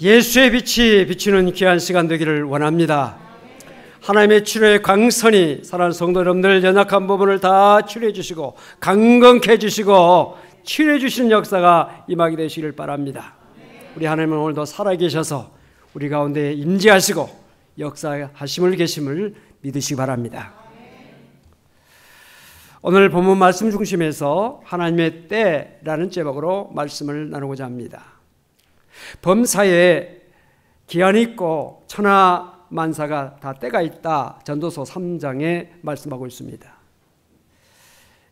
예수의 빛이 비추는 귀한 시간 되기를 원합니다. 하나님의 치료의 광선이 사랑하는 성도 여러분들 연약한 부분을 다 치료해 주시고 강건케 해주시고 치료해 주시는 역사가 임하게 되시기를 바랍니다. 우리 하나님은 오늘도 살아계셔서 우리 가운데 임재하시고 역사하심을 계심을 믿으시기 바랍니다. 오늘 본문 말씀 중심에서 하나님의 때라는 제목으로 말씀을 나누고자 합니다. 범사에 기한이 있고 천하만사가 다 때가 있다. 전도서 3장에 말씀하고 있습니다.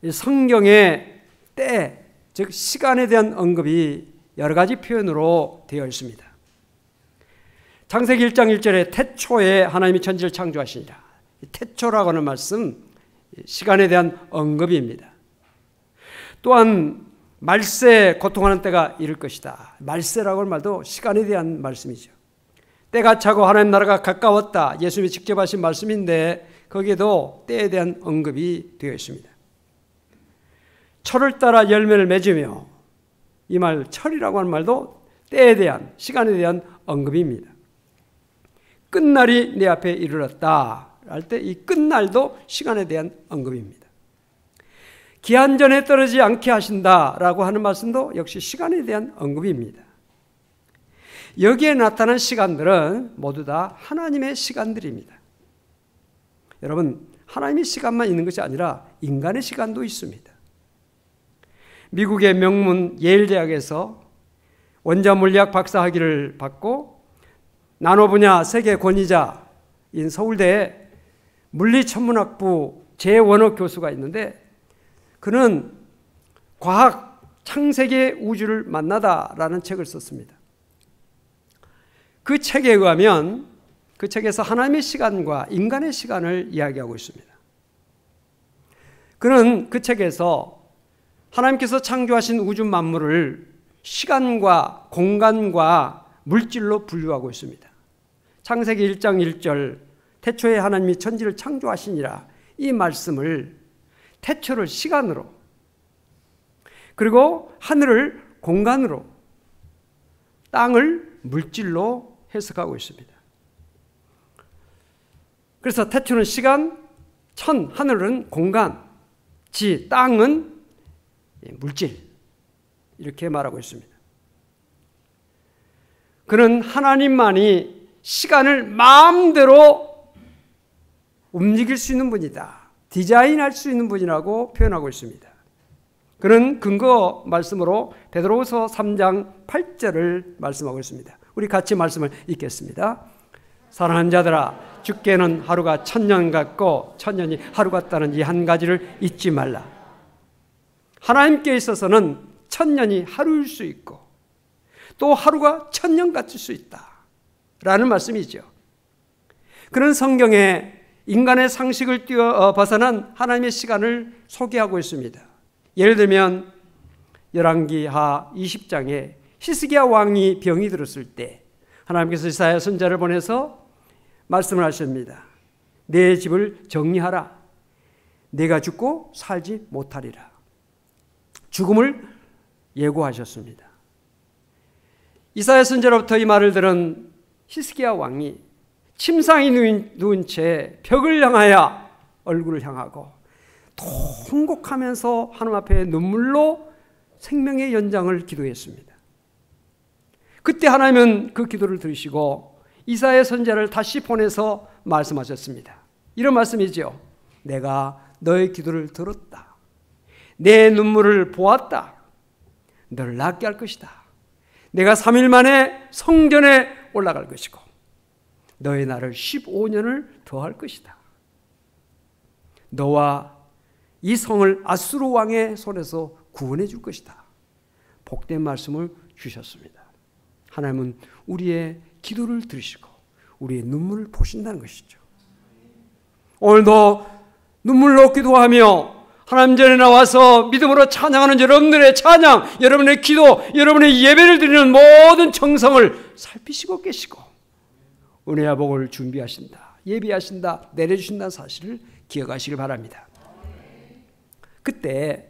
이 성경의 때, 즉 시간에 대한 언급이 여러 가지 표현으로 되어 있습니다. 창세기 1장 1절에 태초에 하나님이 천지를 창조하시니라. 태초라고 하는 말씀, 시간에 대한 언급입니다. 또한 말세 고통하는 때가 이를 것이다. 말세라고 하는 말도 시간에 대한 말씀이죠. 때가 차고 하나님 나라가 가까웠다. 예수님이 직접 하신 말씀인데 거기에도 때에 대한 언급이 되어 있습니다. 철을 따라 열매를 맺으며, 이 말 철이라고 하는 말도 때에 대한, 시간에 대한 언급입니다. 끝날이 내 앞에 이르렀다 할 때 이 끝날도 시간에 대한 언급입니다. 기한 전에 떨어지지 않게 하신다라고 하는 말씀도 역시 시간에 대한 언급입니다. 여기에 나타난 시간들은 모두 다 하나님의 시간들입니다. 여러분, 하나님의 시간만 있는 것이 아니라 인간의 시간도 있습니다. 미국의 명문 예일 대학에서 원자물리학 박사학위를 받고 나노 분야 세계 권위자인 서울대 물리천문학부 재원호 교수가 있는데, 그는 과학 창세기의 우주를 만나다라는 책을 썼습니다. 그 책에 의하면 그 책에서 하나님의 시간과 인간의 시간을 이야기하고 있습니다. 그는 그 책에서 하나님께서 창조하신 우주 만물을 시간과 공간과 물질로 분류하고 있습니다. 창세기 1장 1절 태초에 하나님이 천지를 창조하시니라, 이 말씀을 태초를 시간으로, 그리고 하늘을 공간으로, 땅을 물질로 해석하고 있습니다. 그래서 태초는 시간, 천, 하늘은 공간, 지, 땅은 물질, 이렇게 말하고 있습니다. 그는 하나님만이 시간을 마음대로 움직일 수 있는 분이다. 디자인할 수 있는 분이라고 표현하고 있습니다. 그는 근거 말씀으로 베드로후서 3장 8절을 말씀하고 있습니다. 우리 같이 말씀을 읽겠습니다. 사랑하는 자들아, 주께는 하루가 1000년 같고 1000년이 하루 같다는 이 한 가지를 잊지 말라. 하나님께 있어서는 1000년이 하루일 수 있고 또 하루가 1000년 같을 수 있다 라는 말씀이죠. 그는 성경에 인간의 상식을 벗어난 하나님의 시간을 소개하고 있습니다. 예를 들면 열왕기하 20장에 히스기야 왕이 병이 들었을 때 하나님께서 이사야 선지자를 보내서 말씀을 하십니다. 내 집을 정리하라. 내가 죽고 살지 못하리라. 죽음을 예고하셨습니다. 이사야 선지자로부터 이 말을 들은 히스기야 왕이 침상에 누운 채 벽을 향하여 얼굴을 향하고 통곡하면서 하나님 앞에 눈물로 생명의 연장을 기도했습니다. 그때 하나님은 그 기도를 들으시고 이사야 선지자를 다시 보내서 말씀하셨습니다. 이런 말씀이죠. 내가 너의 기도를 들었다. 내 눈물을 보았다. 너를 낫게 할 것이다. 내가 3일 만에 성전에 올라갈 것이고 너의 날을 15년을 더할 것이다. 너와 이 성을 아수르 왕의 손에서 구원해 줄 것이다. 복된 말씀을 주셨습니다. 하나님은 우리의 기도를 들으시고 우리의 눈물을 보신다는 것이죠. 오늘도 눈물로 기도하며 하나님 전에 나와서 믿음으로 찬양하는 여러분들의 찬양, 여러분의 기도, 여러분의 예배를 드리는 모든 정성을 살피시고 계시고 은혜와 복을 준비하신다, 예비하신다, 내려주신다는 사실을 기억하시길 바랍니다. 그때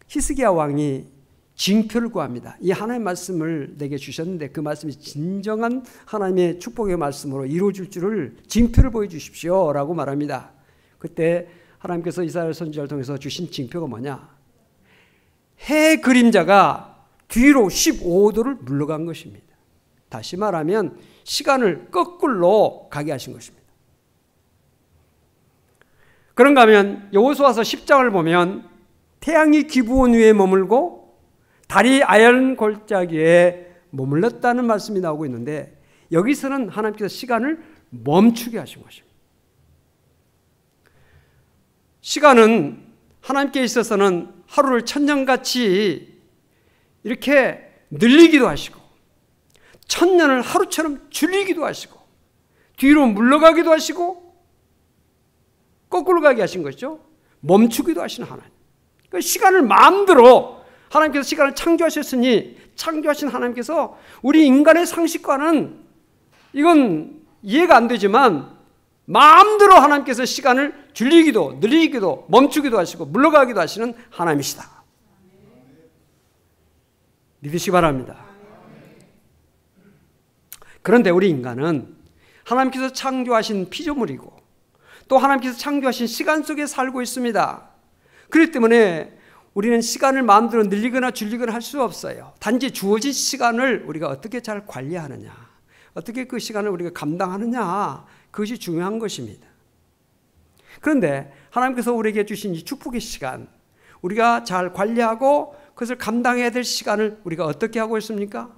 히스기야 왕이 징표를 구합니다. 이 하나님의 말씀을 내게 주셨는데 그 말씀이 진정한 하나님의 축복의 말씀으로 이루어질 줄을 징표를 보여주십시오 라고 말합니다. 그때 하나님께서 이사야 선지자를 통해서 주신 징표가 뭐냐? 해 그림자가 뒤로 15도를 물러간 것입니다. 다시 말하면 시간을 거꾸로 가게 하신 것입니다. 그런가 하면 여호수아서 10장을 보면 태양이 기브온 위에 머물고 달이 아연 골짜기에 머물렀다는 말씀이 나오고 있는데 여기서는 하나님께서 시간을 멈추게 하신 것입니다. 시간은 하나님께 있어서는 하루를 천년같이 이렇게 늘리기도 하시고 천년을 하루처럼 줄이기도 하시고 뒤로 물러가기도 하시고 거꾸로 가게 하신 것이죠. 멈추기도 하시는 하나님. 그러니까 시간을 마음대로 하나님께서 시간을 창조하셨으니 창조하신 하나님께서 우리 인간의 상식과는 이건 이해가 안 되지만 마음대로 하나님께서 시간을 줄이기도 늘리기도 멈추기도 하시고 물러가기도 하시는 하나님이시다. 믿으시기 바랍니다. 그런데 우리 인간은 하나님께서 창조하신 피조물이고 또 하나님께서 창조하신 시간 속에 살고 있습니다. 그렇기 때문에 우리는 시간을 마음대로 늘리거나 줄이거나 할 수 없어요. 단지 주어진 시간을 우리가 어떻게 잘 관리하느냐, 어떻게 그 시간을 우리가 감당하느냐, 그것이 중요한 것입니다. 그런데 하나님께서 우리에게 주신 이 축복의 시간, 우리가 잘 관리하고 그것을 감당해야 될 시간을 우리가 어떻게 하고 있습니까?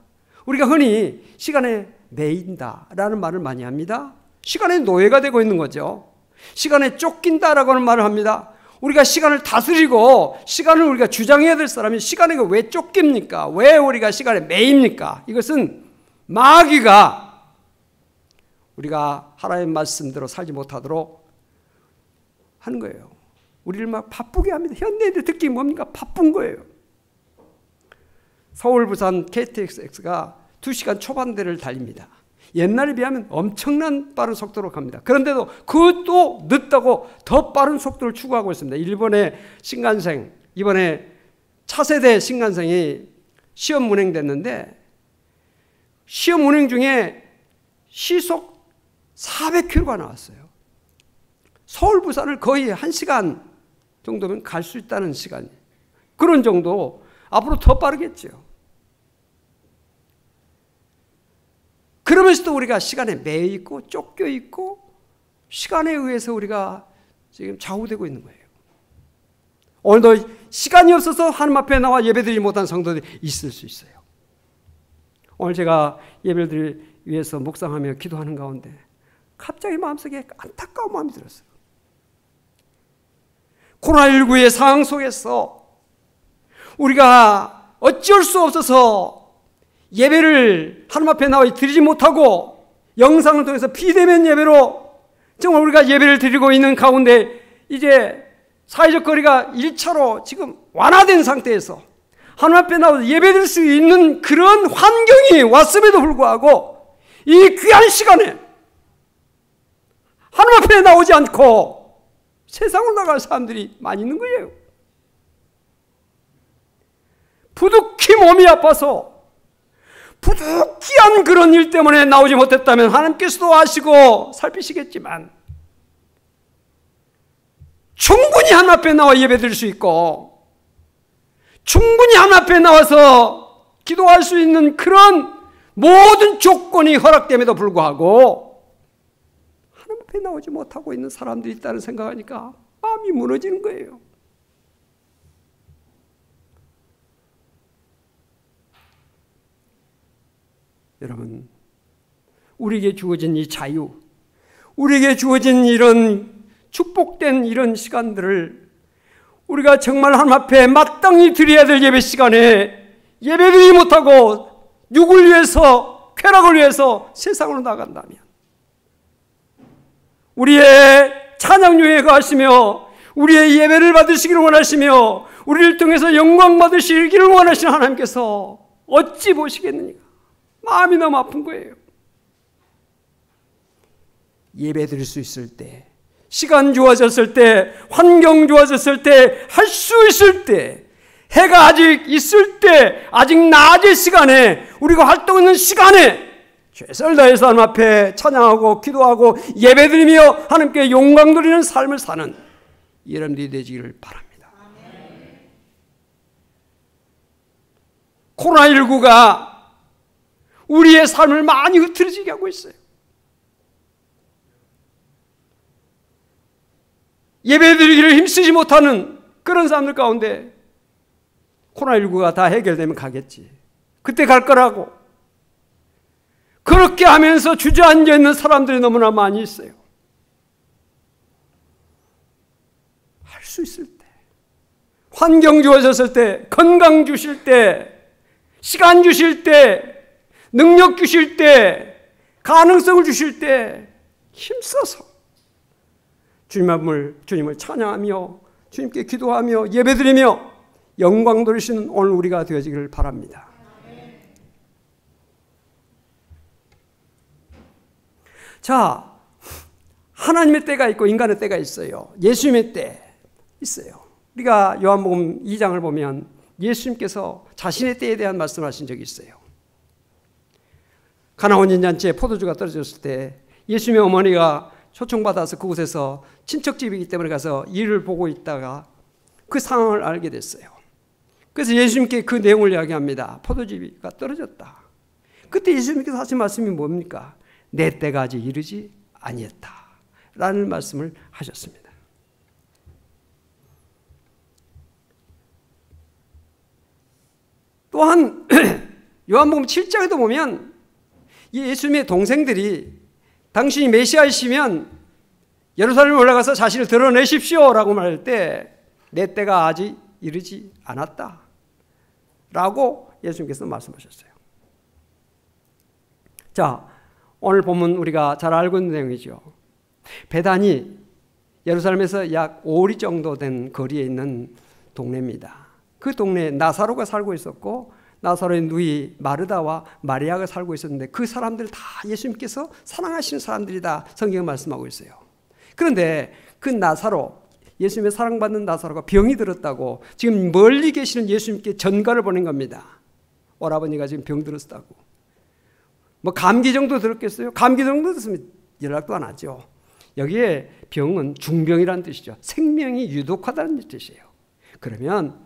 우리가 흔히 시간에 매인다라는 말을 많이 합니다. 시간의 노예가 되고 있는 거죠. 시간에 쫓긴다라고 하는 말을 합니다. 우리가 시간을 다스리고 시간을 우리가 주장해야 될 사람이 시간에 왜 쫓깁니까? 왜 우리가 시간에 매입니까? 이것은 마귀가 우리가 하나님의 말씀대로 살지 못하도록 하는 거예요. 우리를 막 바쁘게 합니다. 현대인들 특징이 뭡니까? 바쁜 거예요. 서울, 부산 KTX가 2시간 초반대를 달립니다. 옛날에 비하면 엄청난 빠른 속도로 갑니다. 그런데도 그것도 늦다고 더 빠른 속도를 추구하고 있습니다. 일본의 신간생, 이번에 차세대 신간생이 시험 운행됐는데 시험 운행 중에 시속 400km가 나왔어요. 서울, 부산을 거의 1시간 정도면 갈 수 있다는 시간이에요. 그런 정도 앞으로 더 빠르겠죠. 그러면서도 우리가 시간에 매여 있고 쫓겨 있고 시간에 의해서 우리가 지금 좌우되고 있는 거예요. 오늘도 시간이 없어서 하나님 앞에 나와 예배드리지 못한 성도들이 있을 수 있어요. 오늘 제가 예배를 위해서 묵상하며 기도하는 가운데 갑자기 마음속에 안타까운 마음이 들었어요. 코로나19의 상황 속에서 우리가 어쩔 수 없어서 예배를 하나님 앞에 나와 드리지 못하고 영상을 통해서 비대면 예배로 정말 우리가 예배를 드리고 있는 가운데 이제 사회적 거리가 1차로 지금 완화된 상태에서 하나님 앞에 나와서 예배드릴 수 있는 그런 환경이 왔음에도 불구하고 이 귀한 시간에 하나님 앞에 나오지 않고 세상으로 나갈 사람들이 많이 있는 거예요. 부득히 몸이 아파서 부득이한 그런 일 때문에 나오지 못했다면 하나님께서도 아시고 살피시겠지만 충분히 하나님 앞에 나와 예배드릴 수 있고 충분히 하나님 앞에 나와서 기도할 수 있는 그런 모든 조건이 허락됨에도 불구하고 하나님 앞에 나오지 못하고 있는 사람들이 있다는 생각하니까 마음이 무너지는 거예요. 여러분, 우리에게 주어진 이 자유, 우리에게 주어진 이런 축복된 이런 시간들을 우리가 정말 하나님 앞에 마땅히 드려야 될 예배 시간에 예배드리지 못하고 육을 위해서, 쾌락을 위해서 세상으로 나간다면 우리의 찬양유에 거하시며 우리의 예배를 받으시기를 원하시며 우리를 통해서 영광 받으시기를 원하시는 하나님께서 어찌 보시겠느냐. 마음이 너무 아픈 거예요. 예배 드릴 수 있을 때, 시간 좋아졌을 때, 환경 좋아졌을 때, 할 수 있을 때 해가 아직 있을 때, 아직 낮의 시간에, 우리가 활동하는 시간에 최선을 다해서 하나님 앞에 찬양하고 기도하고 예배드리며 하나님께 영광 돌리는 삶을 사는 여러분들이 되시기를 바랍니다. 코로나19가 우리의 삶을 많이 흐트러지게 하고 있어요. 예배드리기를 힘쓰지 못하는 그런 사람들 가운데 코로나19가 다 해결되면 가겠지. 그때 갈 거라고. 그렇게 하면서 주저앉아 있는 사람들이 너무나 많이 있어요. 할 수 있을 때, 환경 주어졌을 때, 건강 주실 때, 시간 주실 때, 능력 주실 때, 가능성을 주실 때 힘써서 주님을 찬양하며 주님께 기도하며 예배드리며 영광 돌리시는 오늘 우리가 되어지기를 바랍니다. 자, 하나님의 때가 있고 인간의 때가 있어요. 예수님의 때 있어요. 우리가 요한복음 2장을 보면 예수님께서 자신의 때에 대한 말씀을 하신 적이 있어요. 가나 혼인잔치에 포도주가 떨어졌을 때 예수님의 어머니가 초청받아서 그곳에서 친척집이기 때문에 가서 일을 보고 있다가 그 상황을 알게 됐어요. 그래서 예수님께 그 내용을 이야기합니다. 포도주가 떨어졌다. 그때 예수님께서 하신 말씀이 뭡니까? 내 때가 아직 이르지 아니했다 라는 말씀을 하셨습니다. 또한 요한복음 7장에도 보면 예수님의 동생들이 당신이 메시아이시면 예루살렘에 올라가서 자신을 드러내십시오 라고 말할 때 내 때가 아직 이르지 않았다 라고 예수님께서 말씀하셨어요. 자, 오늘 본문 우리가 잘 알고 있는 내용이죠. 베단이 예루살렘에서 약 5리 정도 된 거리에 있는 동네입니다. 그 동네에 나사로가 살고 있었고 나사로의 누이 마르다와 마리아가 살고 있었는데 그 사람들 다 예수님께서 사랑하시는 사람들이다 성경이 말씀하고 있어요. 그런데 그 나사로, 예수님의 사랑받는 나사로가 병이 들었다고 지금 멀리 계시는 예수님께 전가를 보낸 겁니다. 오라버니가 지금 병 들었다고. 뭐 감기 정도 들었겠어요? 감기 정도 들었으면 연락도 안 하죠. 여기에 병은 중병이라는 뜻이죠. 생명이 유독하다는 뜻이에요. 그러면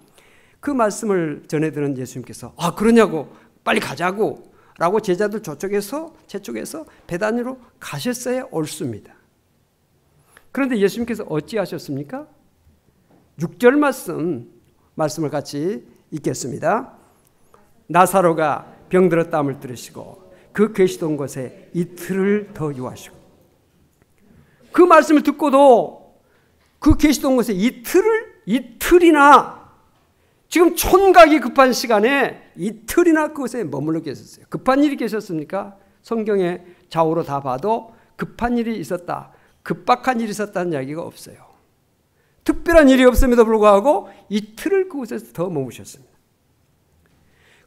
그 말씀을 전해드는 예수님께서 그러냐고 빨리 가자고 라고 제자들 제쪽에서 베다니로 가셨어야 옳습니다. 그런데 예수님께서 어찌하셨습니까? 6절 말씀을 같이 읽겠습니다. 나사로가 병들었다함을 들으시고 그 계시던 곳에 이틀을 더 유하시고, 그 말씀을 듣고도 그 계시던 곳에 이틀이나 지금 촌각이 급한 시간에 이틀이나 그곳에 머물러 계셨어요. 급한 일이 계셨습니까? 성경에 좌우로 다 봐도 급한 일이 있었다, 급박한 일이 있었다는 이야기가 없어요. 특별한 일이 없음에도 불구하고 이틀을 그곳에서 더 머무셨습니다.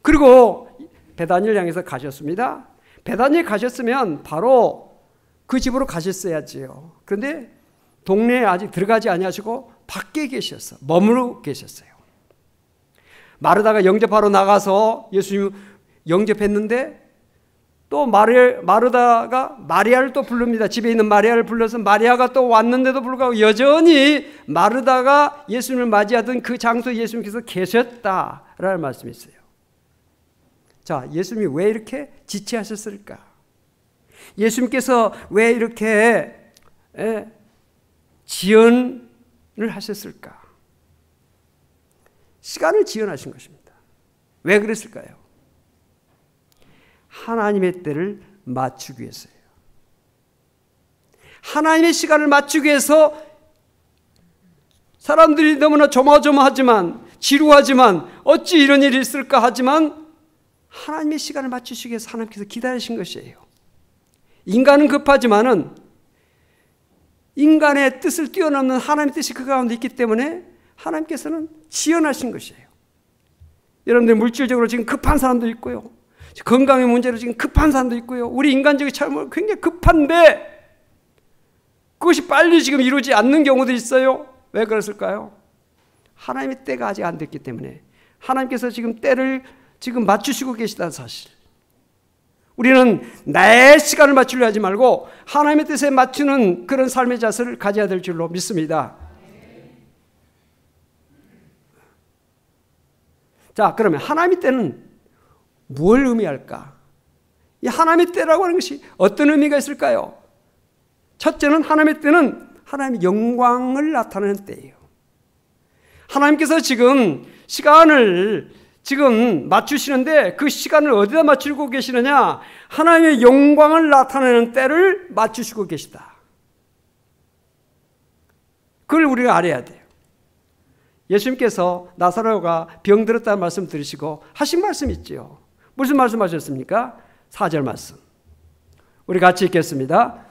그리고 베다니를 향해서 가셨습니다. 베다니에 가셨으면 바로 그 집으로 가셨어야지요. 그런데 동네에 아직 들어가지 아니하시고 밖에 계셨어. 머무르고 계셨어요. 마르다가 영접하러 나가서 예수님 영접했는데 또 마르다가 마리아를 또 부릅니다. 집에 있는 마리아를 불러서 마리아가 또 왔는데도 불구하고 여전히 마르다가 예수님을 맞이하던 그 장소에 예수님께서 계셨다라는 말씀이 있어요. 자, 예수님이 왜 이렇게 지체하셨을까? 예수님께서 왜 이렇게 지연을 하셨을까? 시간을 지연하신 것입니다. 왜 그랬을까요? 하나님의 때를 맞추기 위해서예요. 하나님의 시간을 맞추기 위해서 사람들이 너무나 조마조마하지만 지루하지만 어찌 이런 일이 있을까 하지만 하나님의 시간을 맞추시기 위해서 하나님께서 기다리신 것이에요. 인간은 급하지만은 인간의 뜻을 뛰어넘는 하나님의 뜻이 그 가운데 있기 때문에 하나님께서는 지연하신 것이에요. 여러분들 물질적으로 지금 급한 사람도 있고요. 건강의 문제로 지금 급한 사람도 있고요. 우리 인간적인 삶은 굉장히 급한데 그것이 빨리 지금 이루어지지 않는 경우도 있어요. 왜 그랬을까요? 하나님의 때가 아직 안 됐기 때문에 하나님께서 지금 때를 지금 맞추시고 계시다는 사실. 우리는 내 시간을 맞추려 하지 말고 하나님의 뜻에 맞추는 그런 삶의 자세를 가져야 될 줄로 믿습니다. 자, 그러면 하나님의 때는 뭘 의미할까? 이 하나님의 때라고 하는 것이 어떤 의미가 있을까요? 첫째는 하나님의 때는 하나님의 영광을 나타내는 때예요. 하나님께서 지금 시간을 지금 맞추시는데 그 시간을 어디다 맞추고 계시느냐? 하나님의 영광을 나타내는 때를 맞추시고 계시다. 그걸 우리가 알아야 돼요. 예수님께서 나사로가 병들었다는 말씀 들으시고 하신 말씀 있죠. 무슨 말씀 하셨습니까? 4절 말씀. 우리 같이 읽겠습니다.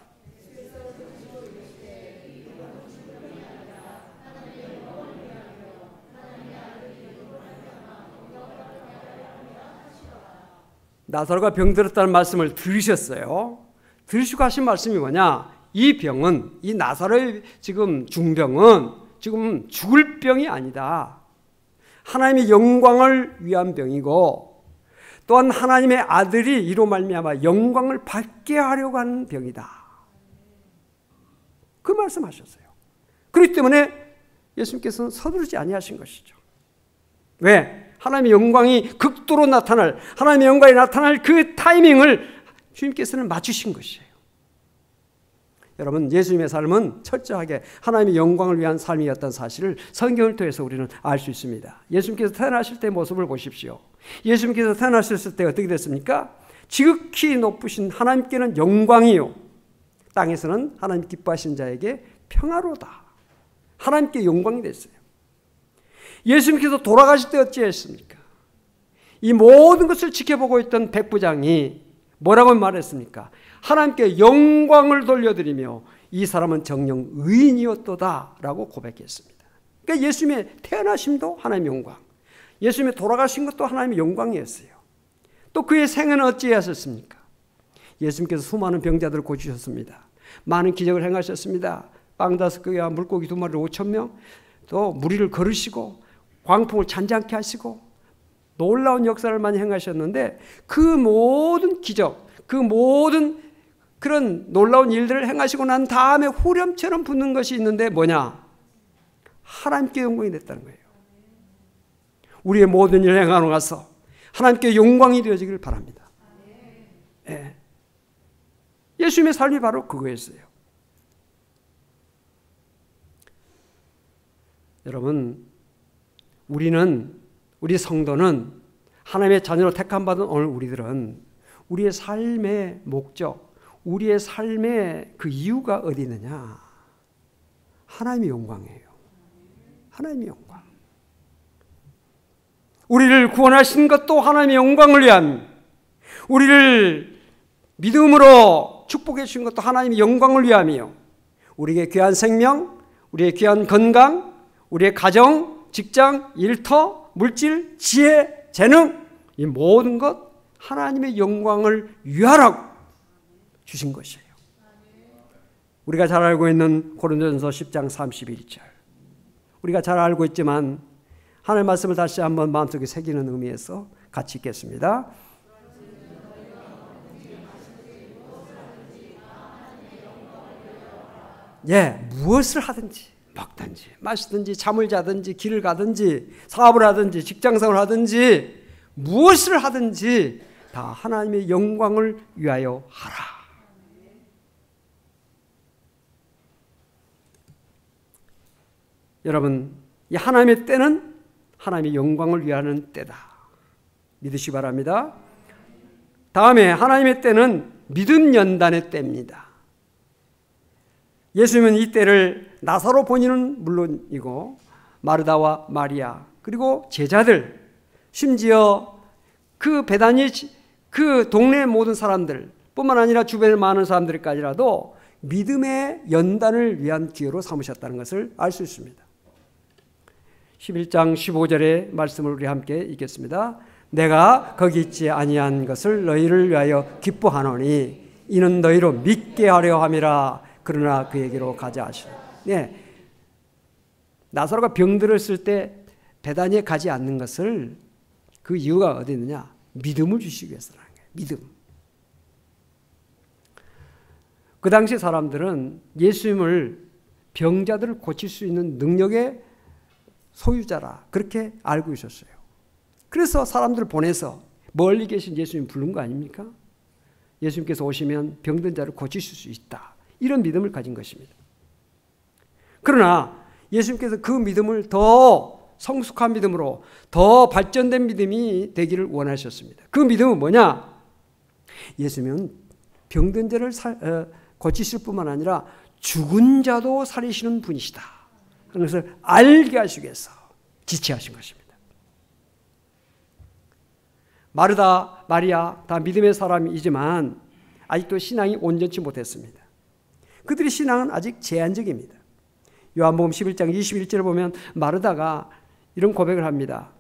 나사로가 병들었다는 말씀을 들으셨어요. 들으시고 하신 말씀이 뭐냐? 이 병은, 이 나사로의 지금 중병은 지금 죽을 병이 아니다. 하나님의 영광을 위한 병이고 또한 하나님의 아들이 이로 말미암아 영광을 받게 하려고 하는 병이다. 그 말씀하셨어요. 그렇기 때문에 예수님께서는 서두르지 아니하신 것이죠. 왜? 하나님의 영광이 극도로 나타날, 하나님의 영광이 나타날 그 타이밍을 주님께서는 맞추신 것이에요. 여러분, 예수님의 삶은 철저하게 하나님의 영광을 위한 삶이었던 사실을 성경을 통해서 우리는 알 수 있습니다. 예수님께서 태어나실 때의 모습을 보십시오. 예수님께서 태어나셨을 때 어떻게 됐습니까? 지극히 높으신 하나님께는 영광이요, 땅에서는 하나님 기뻐하신 자에게 평화로다. 하나님께 영광이 됐어요. 예수님께서 돌아가실 때 어찌했습니까? 이 모든 것을 지켜보고 있던 백부장이 뭐라고 말했습니까? 하나님께 영광을 돌려드리며 이 사람은 정녕 의인이었도다 라고 고백했습니다. 그러니까 예수님의 태어나심도 하나님의 영광, 예수님의 돌아가신 것도 하나님의 영광이었어요. 또 그의 생애는 어찌하셨습니까? 예수님께서 수많은 병자들을 고치셨습니다. 많은 기적을 행하셨습니다. 빵 5개와 물고기 2마리로 5,000명, 또 무리를 걸으시고 광풍을 잔잔케 하시고 놀라운 역사를 많이 행하셨는데 그 모든 기적, 그 모든 그런 놀라운 일들을 행하시고 난 다음에 후렴처럼 붙는 것이 있는데 뭐냐? 하나님께 영광이 됐다는 거예요. 우리의 모든 일을 행하고 나서 하나님께 영광이 되어지기를 바랍니다. 예. 예수님의 삶이 바로 그거였어요. 여러분, 우리 성도는 하나님의 자녀로 택함받은 오늘 우리들은 우리의 삶의 목적, 우리의 삶의 그 이유가 어디 있느냐? 하나님의 영광이에요. 하나님의 영광. 우리를 구원하신 것도 하나님의 영광을 위한, 우리를 믿음으로 축복해 주신 것도 하나님의 영광을 위함이요, 우리에게 귀한 생명, 우리의 귀한 건강, 우리의 가정, 직장, 일터, 물질, 지혜, 재능, 이 모든 것 하나님의 영광을 위하라고 주신 것이에요. 우리가 잘 알고 있는 고린도전서 10장 31절, 우리가 잘 알고 있지만 하나님의 말씀을 다시 한번 마음속에 새기는 의미에서 같이 읽겠습니다. 예, 무엇을 하든지, 먹든지 마시든지 잠을 자든지 길을 가든지 사업을 하든지 직장생활을 하든지 무엇을 하든지 다 하나님의 영광을 위하여 하라. 여러분, 이 하나님의 때는 하나님의 영광을 위하는 때다. 믿으시기 바랍니다. 다음에 하나님의 때는 믿음 연단의 때입니다. 예수님은 이 때를 나사로 본인은 물론이고 마르다와 마리아 그리고 제자들, 심지어 그 베다니 그 동네 모든 사람들 뿐만 아니라 주변의 많은 사람들까지라도 믿음의 연단을 위한 기회로 삼으셨다는 것을 알 수 있습니다. 11장 15절의 말씀을 우리 함께 읽겠습니다. 내가 거기 있지 아니한 것을 너희를 위하여 기뻐하노니 이는 너희로 믿게 하려 함이라. 그러나 그에게로 가자 하시라. 네. 나사로가 병들었을 때 베다니에 가지 않는 것을 그 이유가 어디 있느냐? 믿음을 주시기 위해서라는 거예요. 믿음. 그 당시 사람들은 예수님을 병자들을 고칠 수 있는 능력의 소유자라 그렇게 알고 있었어요. 그래서 사람들을 보내서 멀리 계신 예수님 부른 거 아닙니까? 예수님께서 오시면 병든 자를 고치실 수 있다. 이런 믿음을 가진 것입니다. 그러나 예수님께서 그 믿음을 더 성숙한 믿음으로 더 발전된 믿음이 되기를 원하셨습니다. 그 믿음은 뭐냐? 예수님은 병든 자를 고치실 뿐만 아니라 죽은 자도 살리시는 분이시다. 그런 것을 알게 하시기 위해서 지체하신 것입니다. 마르다, 마리아 다 믿음의 사람이지만 아직도 신앙이 온전치 못했습니다. 그들의 신앙은 아직 제한적입니다. 요한복음 11장 21절을 보면 마르다가 이런 고백을 합니다.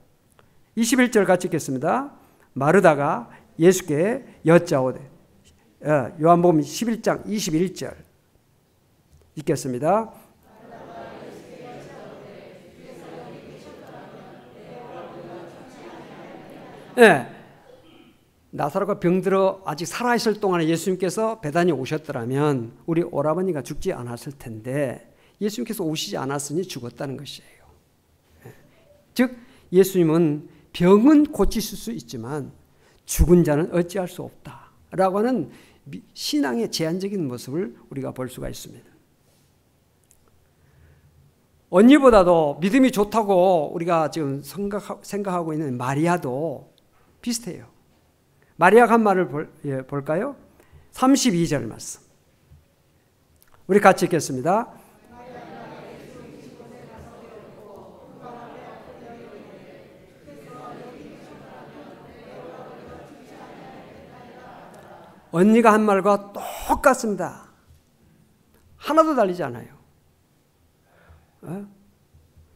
21절 같이 읽겠습니다. 마르다가 예수께 여짜오되, 요한복음 11장 21절 읽겠습니다. 네. 나사로가 병들어 아직 살아있을 동안에 예수님께서 베다니에 오셨더라면 우리 오라버니가 죽지 않았을 텐데 예수님께서 오시지 않았으니 죽었다는 것이에요. 즉 예수님은 병은 고치실 수 있지만 죽은 자는 어찌할 수 없다라고 하는 신앙의 제한적인 모습을 우리가 볼 수가 있습니다. 언니보다도 믿음이 좋다고 우리가 지금 생각하고 있는 마리아도 비슷해요. 마리아가 한 말을 볼까요? 32절 말씀. 우리 같이 읽겠습니다. 언니가 한 말과 똑같습니다. 하나도 달리지 않아요.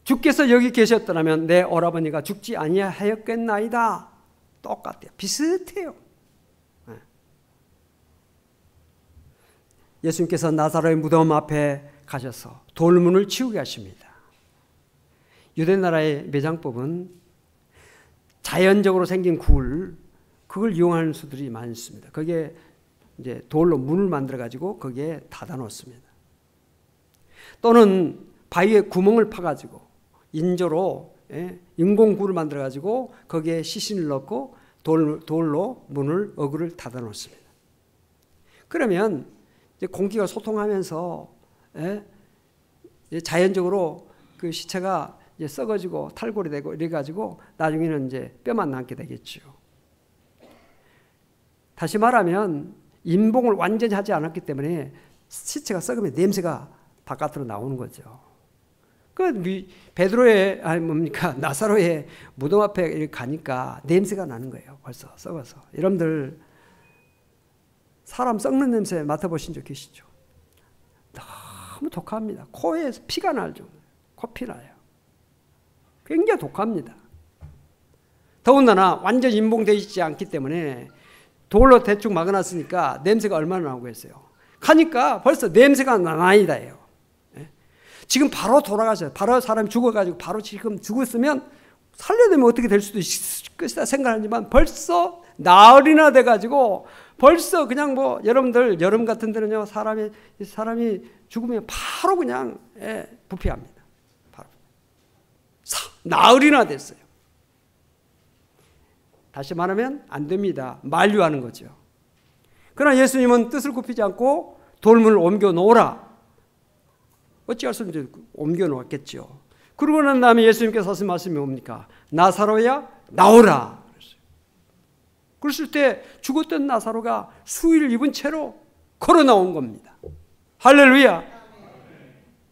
주께서 여기 계셨더라면 내 오라버니가 죽지 아니하였겠나이다. 똑같아요. 비슷해요. 예수님께서 나사로의 무덤 앞에 가셔서 돌문을 치우게 하십니다. 유대 나라의 매장법은 자연적으로 생긴 그걸 이용하는 수들이 많습니다. 거기에 이제 돌로 문을 만들어 가지고 거기에 닫아 놓습니다. 또는 바위에 구멍을 파 가지고 인조로 인공구를 만들어 가지고 거기에 시신을 넣고 돌로 문을 어구를 닫아 놓습니다. 그러면 이제 공기가 소통하면서 자연적으로 그 시체가 이제 썩어지고 탈골이 되고 이래 가지고 나중에는 이제 뼈만 남게 되겠죠. 다시 말하면 인봉을 완전히 하지 않았기 때문에 시체가 썩으면 냄새가 바깥으로 나오는 거죠. 그 베드로의 나사로의 무덤 앞에 가니까 냄새가 나는 거예요. 벌써 썩어서. 여러분들 사람 썩는 냄새 맡아보신 적 계시죠? 너무 독합니다. 코에서 피가 날 정도. 코피 나요. 굉장히 독합니다. 더군다나 완전 인봉되어 있지 않기 때문에 돌로 대충 막아놨으니까 냄새가 얼마나 나오고 있어요. 가니까 벌써 냄새가 나나이다예요. 지금 바로 돌아가셔요. 바로 사람이 죽어가지고 바로 지금 죽었으면 살려내면 어떻게 될 수도 있을 것이다 생각하지만 벌써 나흘이나 돼가지고 벌써 그냥 뭐 여러분들 여름 같은 데는요 사람이 죽으면 바로 그냥 부패합니다. 바로 나흘이나 됐어요. 다시 말하면 안 됩니다. 만류하는 거죠. 그러나 예수님은 뜻을 굽히지 않고 돌문을 옮겨 놓으라. 어찌할 수 없는지 옮겨 놓았겠죠. 그러고 난 다음에 예수님께서 하신 말씀이 뭡니까? 나사로야 나오라. 그랬을 때 죽었던 나사로가 수의를 입은 채로 걸어 나온 겁니다. 할렐루야.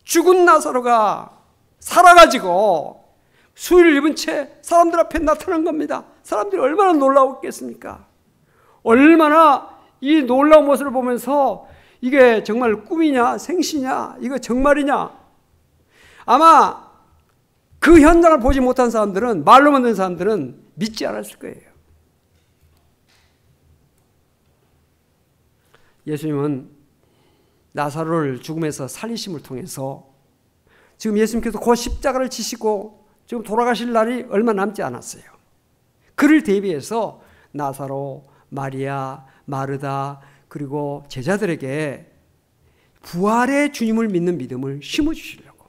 죽은 나사로가 살아가지고 수의를 입은 채 사람들 앞에 나타난 겁니다. 사람들이 얼마나 놀라웠겠습니까? 얼마나 이 놀라운 모습을 보면서 이게 정말 꿈이냐 생시냐 이거 정말이냐 아마 그 현장을 보지 못한 사람들은 말로만 듣는 사람들은 믿지 않았을 거예요. 예수님은 나사로를 죽음에서 살리심을 통해서 지금 예수님께서 그 십자가를 지시고 지금 돌아가실 날이 얼마 남지 않았어요. 그를 대비해서 나사로, 마리아, 마르다 그리고 제자들에게 부활의 주님을 믿는 믿음을 심어주시려고,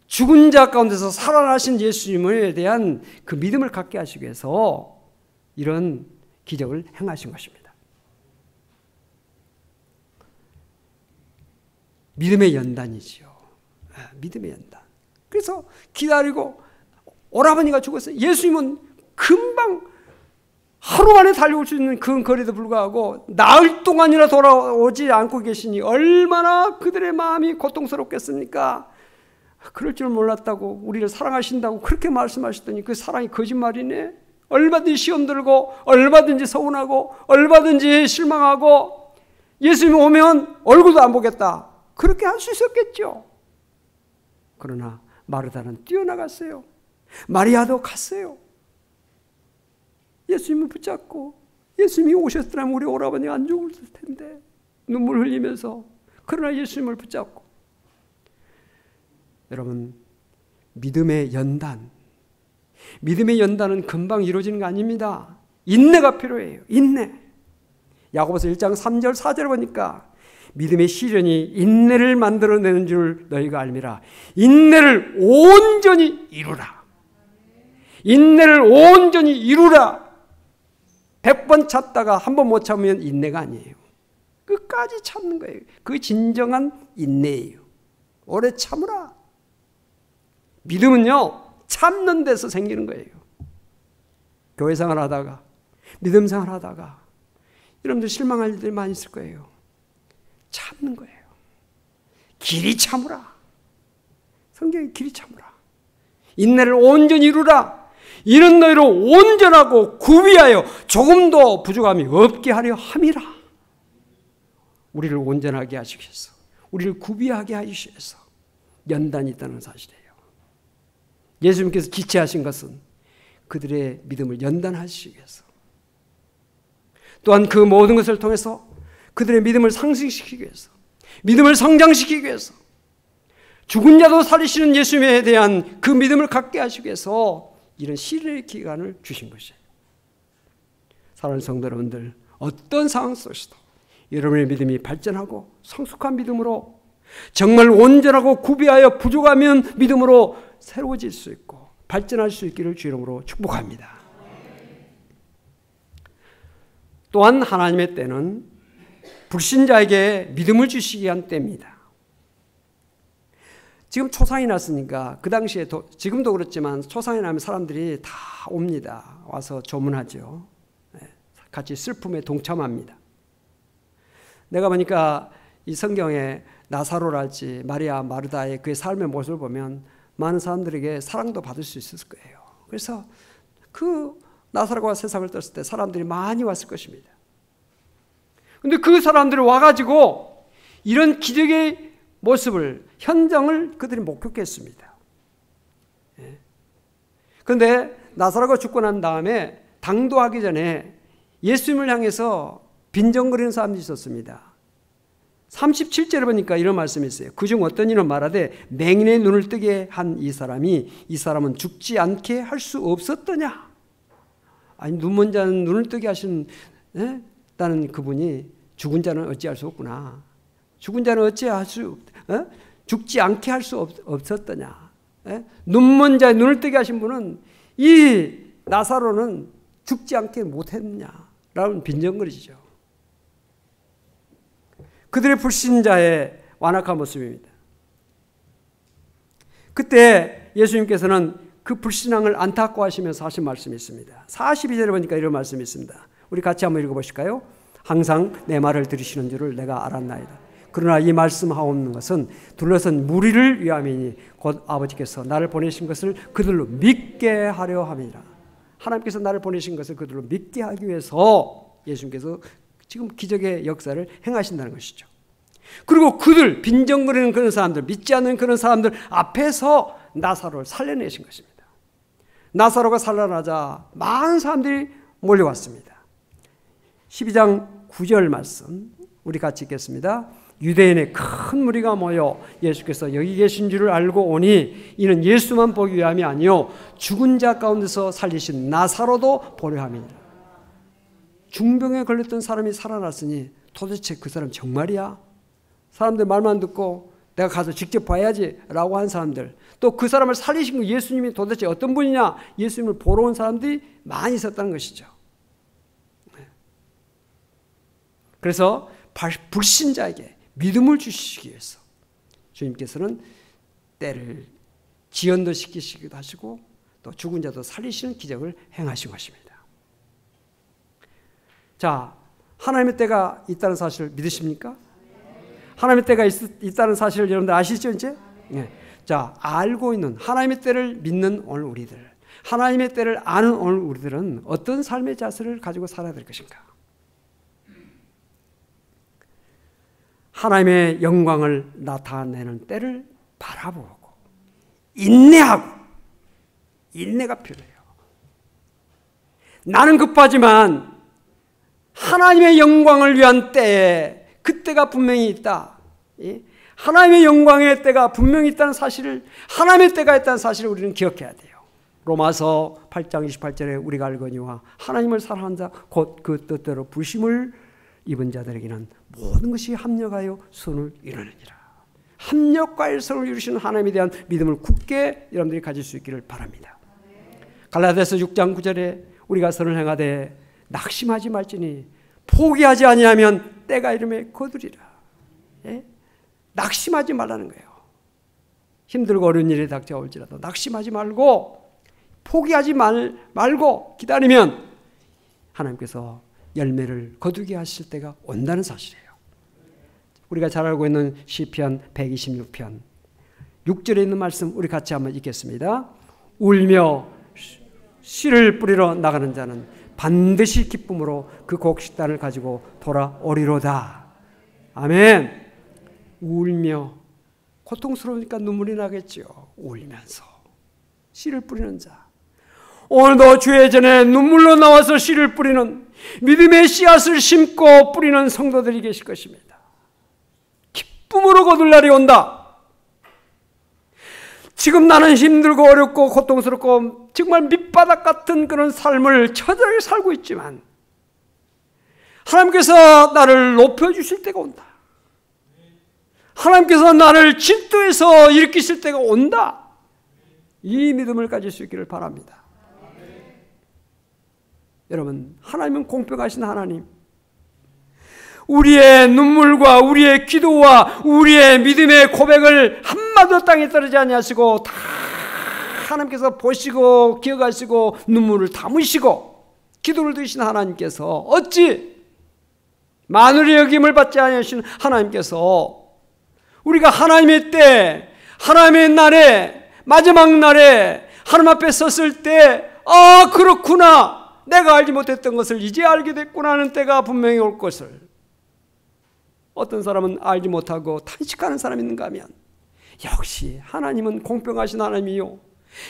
죽은 자 가운데서 살아나신 예수님에 대한 그 믿음을 갖게 하시기 위해서 이런 기적을 행하신 것입니다. 믿음의 연단이지요. 믿음의 연단. 그래서 기다리고 오라버니가 죽었어요. 예수님은 금방 하루 만에 달려올 수 있는 그 거리에도 불구하고 나흘 동안이나 돌아오지 않고 계시니 얼마나 그들의 마음이 고통스럽겠습니까? 그럴 줄 몰랐다고, 우리를 사랑하신다고 그렇게 말씀하시더니 그 사랑이 거짓말이네. 얼마든지 시험 들고 얼마든지 서운하고 얼마든지 실망하고 예수님 오면 얼굴도 안 보겠다, 그렇게 할 수 있었겠죠. 그러나 마르다는 뛰어나갔어요. 마리아도 갔어요. 예수님을 붙잡고, 예수님이 오셨더라면 우리 오라버니가 안 죽었을 텐데, 눈물 흘리면서. 그러나 예수님을 붙잡고. 여러분, 믿음의 연단, 믿음의 연단은 금방 이루어지는 거 아닙니다. 인내가 필요해요. 인내. 야고보서 1장 3절 4절 보니까 믿음의 시련이 인내를 만들어내는 줄 너희가 알미라. 인내를 온전히 이루라. 인내를 온전히 이루라. 100번 참다가 한 번 못 참으면 인내가 아니에요. 끝까지 참는 거예요. 그게 진정한 인내예요. 오래 참으라. 믿음은요, 참는 데서 생기는 거예요. 교회 생활하다가, 믿음 생활하다가 여러분들 실망할 일들이 많이 있을 거예요. 참는 거예요. 길이 참으라. 성경이 길이 참으라. 인내를 온전히 이루라. 이런 너희로 온전하고 구비하여 조금도 부족함이 없게 하려 함이라. 우리를 온전하게 하시기 위해서, 우리를 구비하게 하시기 위해서 연단이 있다는 사실이에요. 예수님께서 지체하신 것은 그들의 믿음을 연단하시기 위해서, 또한 그 모든 것을 통해서 그들의 믿음을 상승시키기 위해서, 믿음을 성장시키기 위해서, 죽은 자도 살리시는 예수님에 대한 그 믿음을 갖게 하시기 위해서 이런 시련의 기간을 주신 것이에요. 사랑하는 성도 여러분들, 어떤 상황 속에서도 여러분의 믿음이 발전하고 성숙한 믿음으로, 정말 온전하고 구비하여 부족하면 믿음으로 새로워질 수 있고 발전할 수 있기를 주 이름으로 축복합니다. 또한 하나님의 때는 불신자에게 믿음을 주시기 위한 때입니다. 지금 초상이 났으니까 그 당시에 지금도 그렇지만 초상이 나면 사람들이 다 옵니다. 와서 조문하죠. 같이 슬픔에 동참합니다. 내가 보니까 이 성경에 나사로랄지 마리아, 마르다의 그의 삶의 모습을 보면 많은 사람들에게 사랑도 받을 수 있을 거예요. 그래서 그 나사로가 세상을 떴을 때 사람들이 많이 왔을 것입니다. 그런데 그 사람들이 와가지고 이런 기적의 모습을, 현장을 그들이 목격했습니다. 그런데 나사로가 죽고 난 다음에 당도하기 전에 예수님을 향해서 빈정거리는 사람들이 있었습니다. 37절에 보니까 이런 말씀이 있어요. 그중 어떤 이는 말하되 맹인의 눈을 뜨게 한 이 사람은 죽지 않게 할 수 없었더냐. 아니, 눈먼 자는 눈을 뜨게 하신 다는 그분이 죽은 자는 어찌할 수 없구나. 죽은 자는 어찌할 수 죽지 않게 할 수 없었더냐. 눈먼 자의 눈을 뜨게 하신 분은 이 나사로는 죽지 않게 못했느냐라는 빈정거리죠. 그들의 불신자의 완악한 모습입니다. 그때 예수님께서는 그 불신앙을 안타까워하시면서 하신 말씀이 있습니다. 42절에 보니까 이런 말씀이 있습니다. 우리 같이 한번 읽어보실까요? 항상 내 말을 들으시는 줄을 내가 알았나이다. 그러나 이 말씀하옵는 것은 둘러선 무리를 위함이니 곧 아버지께서 나를 보내신 것을 그들로 믿게 하려 함이라. 하나님께서 나를 보내신 것을 그들로 믿게 하기 위해서 예수님께서 지금 기적의 역사를 행하신다는 것이죠. 그리고 그들, 빈정거리는 그런 사람들, 믿지 않는 그런 사람들 앞에서 나사로를 살려내신 것입니다. 나사로가 살아나자 많은 사람들이 몰려왔습니다. 12장 9절 말씀 우리 같이 읽겠습니다. 유대인의 큰 무리가 모여 예수께서 여기 계신 줄을 알고 오니 이는 예수만 보기 위함이 아니요 죽은 자 가운데서 살리신 나사로도 보려 함이니라. 중병에 걸렸던 사람이 살아났으니 도대체 그 사람 정말이야? 사람들 말만 듣고 내가 가서 직접 봐야지 라고 한 사람들, 또 그 사람을 살리신 그 예수님이 도대체 어떤 분이냐, 예수님을 보러 온 사람들이 많이 있었다는 것이죠. 그래서 불신자에게 믿음을 주시기 위해서 주님께서는 때를 지연도 시키시기도 하시고 또 죽은 자도 살리시는 기적을 행하신 것입니다. 자, 하나님의 때가 있다는 사실을 믿으십니까? 하나님의 때가 있다는 사실을 여러분들 아시죠 이제? 네. 자, 알고 있는 하나님의 때를 믿는 오늘 우리들, 하나님의 때를 아는 오늘 우리들은 어떤 삶의 자세를 가지고 살아야 될 것인가? 하나님의 영광을 나타내는 때를 바라보고 인내하고, 인내가 필요해요. 나는 급하지만 하나님의 영광을 위한 때에 그때가 분명히 있다. 하나님의 영광의 때가 분명히 있다는 사실을, 하나님의 때가 있다는 사실을 우리는 기억해야 돼요. 로마서 8장 28절에 우리가 알거니와 하나님을 사랑한 자 곧 그 뜻대로 부심을 입은 자들에게는 모든 것이 합력하여 선을 이루느니라. 합력과 일성을 이루시는 하나님에 대한 믿음을 굳게 여러분들이 가질 수 있기를 바랍니다. 갈라디아서 6장 9절에 우리가 선을 행하되 낙심하지 말지니 포기하지 아니하면 때가 이름에 거두리라. 예? 낙심하지 말라는 거예요. 힘들고 어려운 일이 닥쳐올지라도 낙심하지 말고 포기하지 말고 기다리면 하나님께서 열매를 거두게 하실 때가 온다는 사실이에요. 우리가 잘 알고 있는 시편 126편 6절에 있는 말씀 우리 같이 한번 읽겠습니다. 울며 씨를 뿌리러 나가는 자는 반드시 기쁨으로 그 곡식단을 가지고 돌아오리로다. 아멘. 울며, 고통스러우니까 눈물이 나겠죠. 울면서 씨를 뿌리는 자, 오늘도 주의 전에 눈물로 나와서 씨를 뿌리는, 믿음의 씨앗을 심고 뿌리는 성도들이 계실 것입니다. 기쁨으로 거둘 날이 온다. 지금 나는 힘들고 어렵고 고통스럽고 정말 밑바닥 같은 그런 삶을 처절하게 살고 있지만 하나님께서 나를 높여주실 때가 온다. 하나님께서 나를 진도에서 일으키실 때가 온다. 이 믿음을 가질 수 있기를 바랍니다. 여러분, 하나님은 공평하신 하나님, 우리의 눈물과 우리의 기도와 우리의 믿음의 고백을 한마디도 땅에 떨어지지 아니하시고 다 하나님께서 보시고 기억하시고 눈물을 담으시고 기도를 들으신 하나님께서 어찌 만물의 여김을 받지 아니하시는 하나님께서 우리가 하나님의 때, 하나님의 날에, 마지막 날에 하나님 앞에 섰을 때, 아, 그렇구나, 내가 알지 못했던 것을 이제 알게 됐구나 하는 때가 분명히 올 것을, 어떤 사람은 알지 못하고 탄식하는 사람이 있는가 하면 역시 하나님은 공평하신 하나님이요,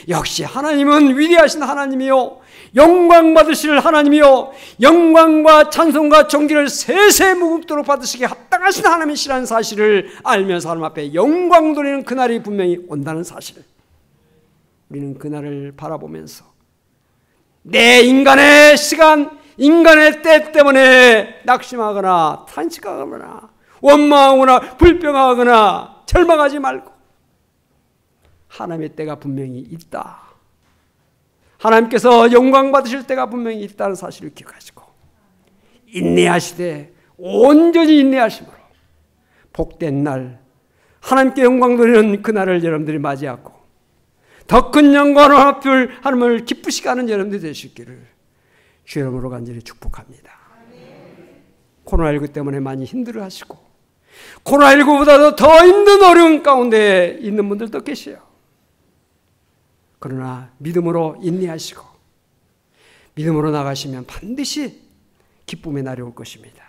역시 하나님은 위대하신 하나님이요, 영광 받으실 하나님이요, 영광과 찬송과 존귀를 세세 무궁토록 받으시기에 합당하신 하나님이시라는 사실을 알면서 하나님 앞에 영광 돌리는 그날이 분명히 온다는 사실, 우리는 그날을 바라보면서 내 인간의 시간, 인간의 때 때문에 낙심하거나 탄식하거나 원망하거나 불평하거나 절망하지 말고 하나님의 때가 분명히 있다. 하나님께서 영광 받으실 때가 분명히 있다는 사실을 기억하시고 인내하시되 온전히 인내하심으로 복된 날, 하나님께 영광 돌리는 그날을 여러분들이 맞이하고 더 큰 영광을 앞을 하나님을 기쁘시게 하는 여러분들이 되시기를 주 이름으로 간절히 축복합니다. 코로나19 때문에 많이 힘들어하시고 코로나19보다도 더 힘든 어려운 가운데 있는 분들도 계세요. 그러나 믿음으로 인내하시고 믿음으로 나가시면 반드시 기쁨의 날이 올 것입니다.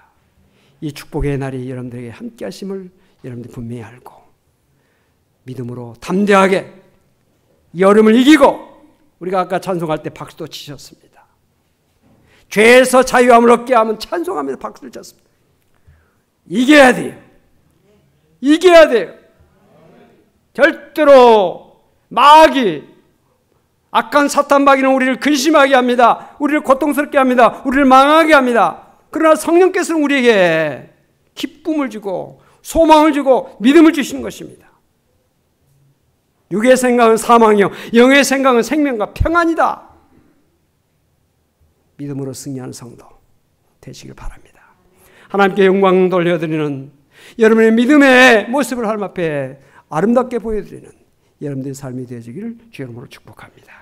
이 축복의 날이 여러분들에게 함께 하심을 여러분들이 분명히 알고 믿음으로 담대하게 여름을 이기고, 우리가 아까 찬송할 때 박수도 치셨습니다. 죄에서 자유함을 얻게 하면 찬송하면서 박수를 쳤습니다. 이겨야 돼요. 이겨야 돼요. 절대로 마귀, 악한 사탄 마귀는 우리를 근심하게 합니다. 우리를 고통스럽게 합니다. 우리를 망하게 합니다. 그러나 성령께서는 우리에게 기쁨을 주고 소망을 주고 믿음을 주시는 것입니다. 육의 생각은 사망이요 영의 생각은 생명과 평안이다. 믿음으로 승리하는 성도 되시길 바랍니다. 하나님께 영광 돌려드리는 여러분의 믿음의 모습을 하나님 앞에 아름답게 보여드리는 여러분들의 삶이 되어지기를 주의 이름으로 축복합니다.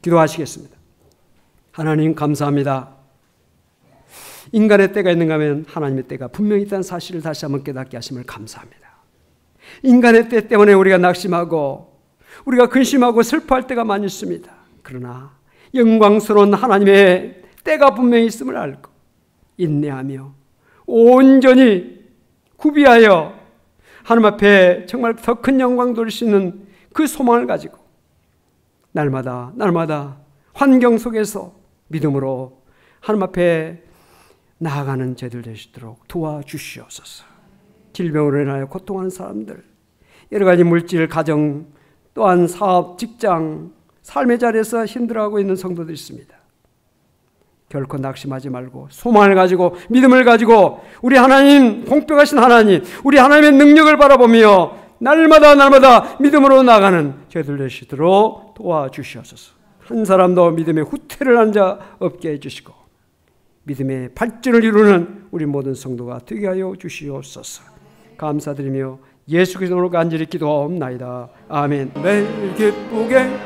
기도하시겠습니다. 하나님 감사합니다. 인간의 때가 있는가 하면 하나님의 때가 분명히 있다는 사실을 다시 한번 깨닫게 하심을 감사합니다. 인간의 때 때문에 우리가 낙심하고 우리가 근심하고 슬퍼할 때가 많이 있습니다. 그러나 영광스러운 하나님의 때가 분명히 있음을 알고 인내하며 온전히 구비하여 하나님 앞에 정말 더 큰 영광 돌릴 수 있는 그 소망을 가지고 날마다 환경 속에서 믿음으로 하나님 앞에 나아가는 저희들 되시도록 도와주시옵소서. 질병으로 인하여 고통하는 사람들, 여러 가지 물질, 가정, 또한 사업, 직장, 삶의 자리에서 힘들어하고 있는 성도들이 있습니다. 결코 낙심하지 말고 소망을 가지고 믿음을 가지고 우리 하나님, 공평하신 하나님, 우리 하나님의 능력을 바라보며 날마다 믿음으로 나가는 저희들 되시도록 도와주시옵소서. 한 사람도 믿음의 후퇴를 한 자 없게 해주시고 믿음의 발전을 이루는 우리 모든 성도가 되게 하여 주시옵소서. 감사드리며 예수 그리스도로 간절히 기도하옵나이다. 아멘. 매일 기쁘게